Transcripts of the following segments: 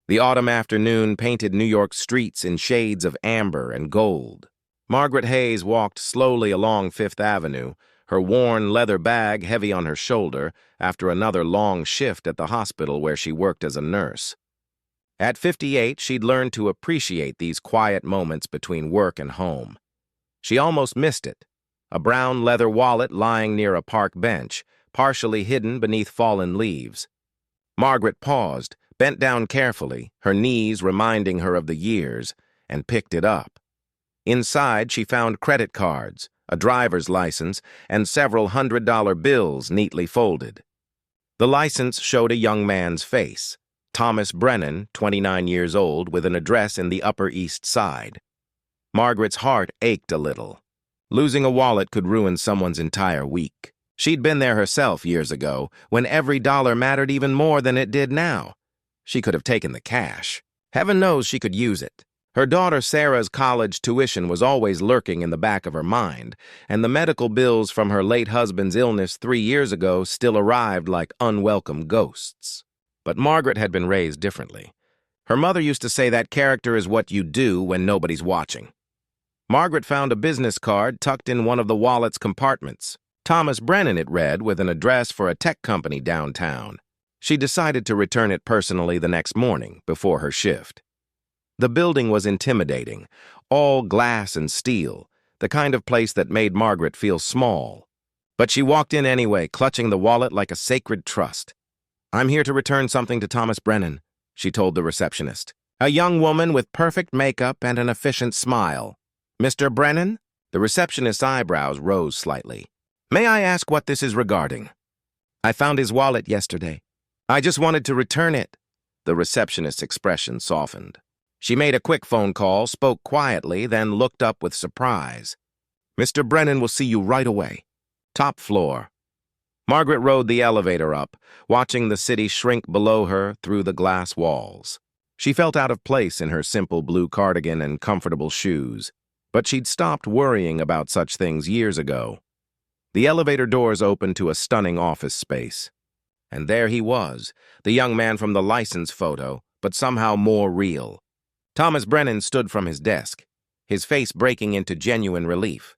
The autumn afternoon painted New York streets in shades of amber and gold. Margaret Hayes walked slowly along Fifth Avenue, her worn leather bag heavy on her shoulder after another long shift at the hospital where she worked as a nurse. At 58, she'd learned to appreciate these quiet moments between work and home. She almost missed it. A brown leather wallet lying near a park bench, partially hidden beneath fallen leaves. Margaret paused, bent down carefully, her knees reminding her of the years, and picked it up. Inside, she found credit cards, a driver's license, and several $100 bills neatly folded. The license showed a young man's face, Thomas Brennan, 29 years old, with an address in the Upper East Side. Margaret's heart ached a little. Losing a wallet could ruin someone's entire week. She'd been there herself years ago, when every dollar mattered even more than it did now. She could have taken the cash. Heaven knows she could use it. Her daughter Sarah's college tuition was always lurking in the back of her mind, and the medical bills from her late husband's illness 3 years ago still arrived like unwelcome ghosts. But Margaret had been raised differently. Her mother used to say that character is what you do when nobody's watching. Margaret found a business card tucked in one of the wallet's compartments. Thomas Brennan, it read, with an address for a tech company downtown. She decided to return it personally the next morning, before her shift. The building was intimidating, all glass and steel, the kind of place that made Margaret feel small. But she walked in anyway, clutching the wallet like a sacred trust. "I'm here to return something to Thomas Brennan," she told the receptionist. A young woman with perfect makeup and an efficient smile. "Mr. Brennan?" The receptionist's eyebrows rose slightly. "May I ask what this is regarding?" "I found his wallet yesterday. I just wanted to return it." The receptionist's expression softened. She made a quick phone call, spoke quietly, then looked up with surprise. "Mr. Brennan will see you right away. Top floor." Margaret rode the elevator up, watching the city shrink below her through the glass walls. She felt out of place in her simple blue cardigan and comfortable shoes, but she'd stopped worrying about such things years ago. The elevator doors opened to a stunning office space. And there he was, the young man from the license photo, but somehow more real. Thomas Brennan stood from his desk, his face breaking into genuine relief.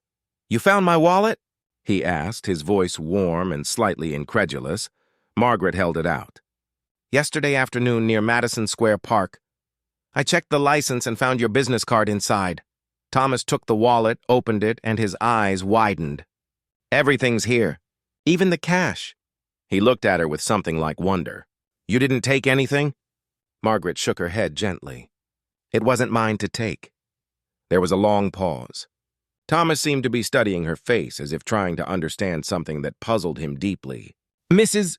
"You found my wallet?" he asked, his voice warm and slightly incredulous. Margaret held it out. "Yesterday afternoon near Madison Square Park. I checked the license and found your business card inside." Thomas took the wallet, opened it, and his eyes widened. "Everything's here, even the cash." He looked at her with something like wonder. "You didn't take anything?" Margaret shook her head gently. "It wasn't mine to take." There was a long pause. Thomas seemed to be studying her face as if trying to understand something that puzzled him deeply. "Mrs.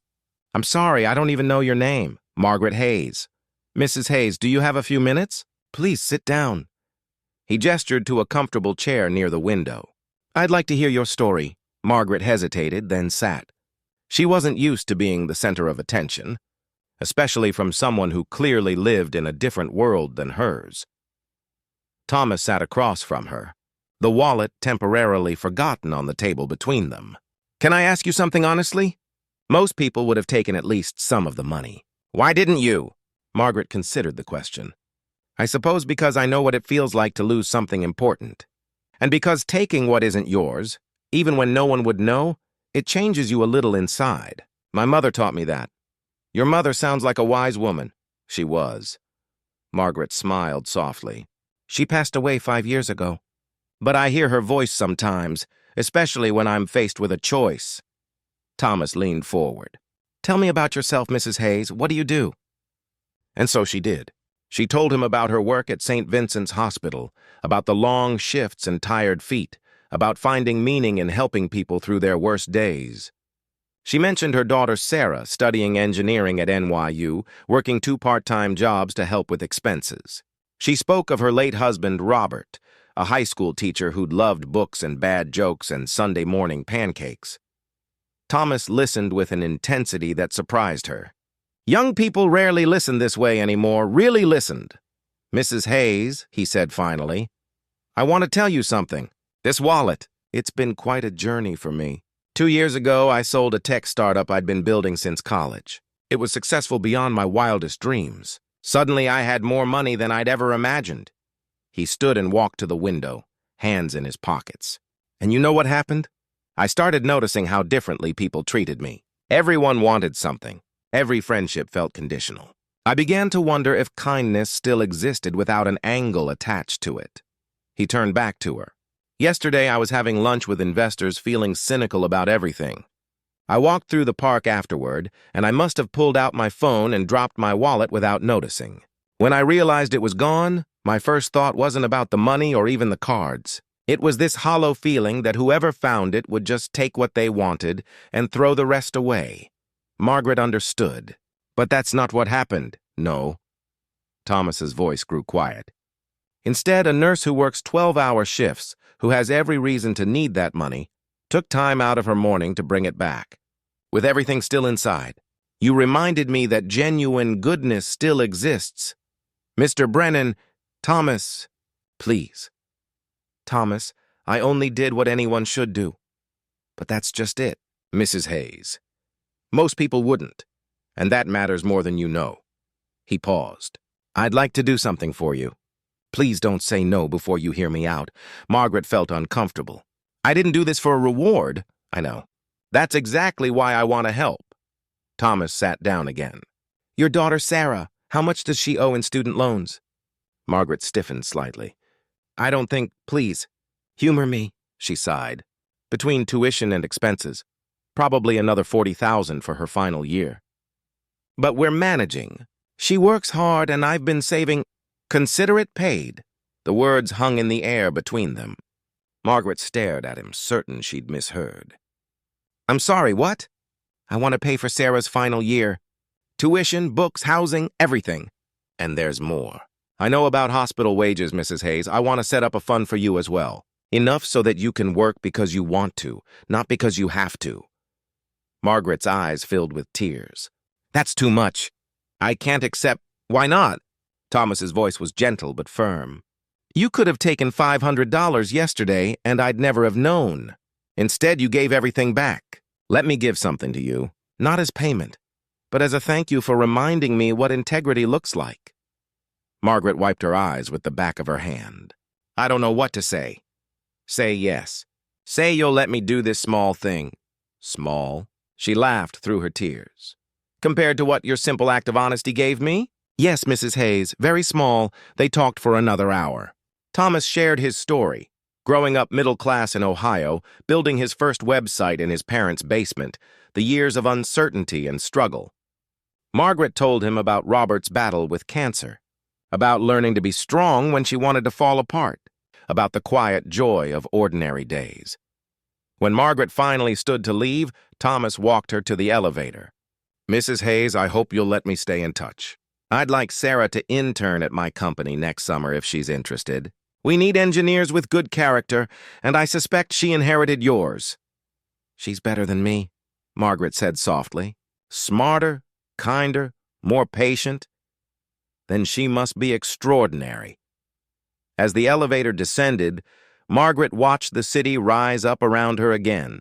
I'm sorry, I don't even know your name." "Margaret Hayes." "Mrs. Hayes, do you have a few minutes? Please sit down." He gestured to a comfortable chair near the window. "I'd like to hear your story." Margaret hesitated, then sat. She wasn't used to being the center of attention, especially from someone who clearly lived in a different world than hers. Thomas sat across from her, the wallet temporarily forgotten on the table between them. "Can I ask you something honestly? Most people would have taken at least some of the money. Why didn't you?" Margaret considered the question. "I suppose because I know what it feels like to lose something important. And because taking what isn't yours, even when no one would know, it changes you a little inside. My mother taught me that." "Your mother sounds like a wise woman." She was. Margaret smiled softly. "She passed away 5 years ago. But I hear her voice sometimes, especially when I'm faced with a choice." Thomas leaned forward. "Tell me about yourself, Mrs. Hayes. What do you do?" And so she did. She told him about her work at St. Vincent's Hospital, about the long shifts and tired feet, about finding meaning in helping people through their worst days. She mentioned her daughter Sarah studying engineering at NYU, working 2 part-time jobs to help with expenses. She spoke of her late husband, Robert, a high school teacher who'd loved books and bad jokes and Sunday morning pancakes. Thomas listened with an intensity that surprised her. "Young people rarely listen this way anymore, really listened." "Mrs. Hayes," he said finally, "I want to tell you something. This wallet, it's been quite a journey for me. 2 years ago, I sold a tech startup I'd been building since college. It was successful beyond my wildest dreams. Suddenly, I had more money than I'd ever imagined. He stood and walked to the window, hands in his pockets. And you know what happened? I started noticing how differently people treated me. Everyone wanted something. Every friendship felt conditional. I began to wonder if kindness still existed without an angle attached to it. He turned back to her. Yesterday, I was having lunch with investors feeling cynical about everything. I walked through the park afterward, and I must have pulled out my phone and dropped my wallet without noticing. When I realized it was gone, my first thought wasn't about the money or even the cards. It was this hollow feeling that whoever found it would just take what they wanted and throw the rest away. Margaret understood. But that's not what happened, no. Thomas's voice grew quiet. Instead, a nurse who works 12-hour shifts, who has every reason to need that money, took time out of her morning to bring it back. With everything still inside, you reminded me that genuine goodness still exists. Mr. Brennan, Thomas, please. Thomas, I only did what anyone should do. But that's just it, Mrs. Hayes. Most people wouldn't, and that matters more than you know. He paused. I'd like to do something for you. Please don't say no before you hear me out. Margaret felt uncomfortable. I didn't do this for a reward, I know. That's exactly why I want to help. Thomas sat down again. Your daughter, Sarah, how much does she owe in student loans? Margaret stiffened slightly. I don't think, please. Humor me, she sighed. Between tuition and expenses, probably another $40,000 for her final year. But we're managing. She works hard and I've been saving. Consider it paid. The words hung in the air between them. Margaret stared at him, certain she'd misheard. I'm sorry, what? I want to pay for Sarah's final year. Tuition, books, housing, everything. And there's more. I know about hospital wages, Mrs. Hayes. I want to set up a fund for you as well. Enough so that you can work because you want to, not because you have to. Margaret's eyes filled with tears. That's too much. I can't accept. Why not? Thomas's voice was gentle but firm. You could have taken $500 yesterday and I'd never have known. Instead, you gave everything back. Let me give something to you, not as payment, but as a thank you for reminding me what integrity looks like. Margaret wiped her eyes with the back of her hand. I don't know what to say. Say yes. Say you'll let me do this small thing. Small? She laughed through her tears. Compared to what your simple act of honesty gave me? Yes, Mrs. Hayes, very small. They talked for another hour. Thomas shared his story. Growing up middle class in Ohio, building his first website in his parents' basement, the years of uncertainty and struggle. Margaret told him about Robert's battle with cancer, about learning to be strong when she wanted to fall apart, about the quiet joy of ordinary days. When Margaret finally stood to leave, Thomas walked her to the elevator. Mrs. Hayes, I hope you'll let me stay in touch. I'd like Sarah to intern at my company next summer if she's interested. We need engineers with good character, and I suspect she inherited yours. She's better than me, Margaret said softly. Smarter, kinder, more patient. Then she must be extraordinary. As the elevator descended, Margaret watched the city rise up around her again.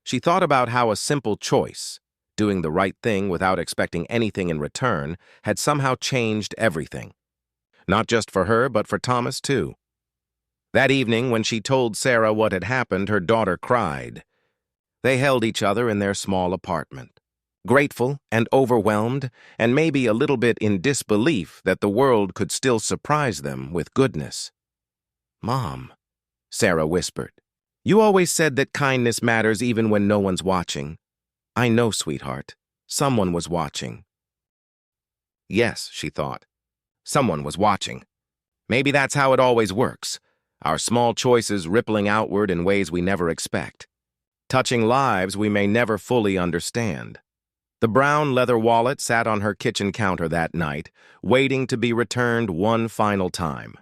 She thought about how a simple choice, doing the right thing without expecting anything in return, had somehow changed everything. Not just for her, but for Thomas, too. That evening, when she told Sarah what had happened, her daughter cried. They held each other in their small apartment, grateful and overwhelmed, and maybe a little bit in disbelief that the world could still surprise them with goodness. Mom, Sarah whispered, you always said that kindness matters even when no one's watching. I know, sweetheart. Someone was watching. Yes, she thought. Someone was watching. Maybe that's how it always works, our small choices rippling outward in ways we never expect, touching lives we may never fully understand. The brown leather wallet sat on her kitchen counter that night, waiting to be returned one final time.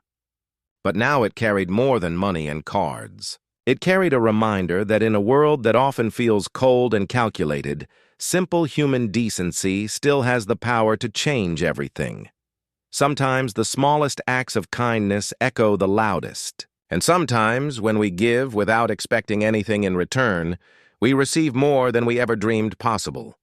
But now it carried more than money and cards. It carried a reminder that in a world that often feels cold and calculated, simple human decency still has the power to change everything. Sometimes the smallest acts of kindness echo the loudest, and sometimes when we give without expecting anything in return, we receive more than we ever dreamed possible.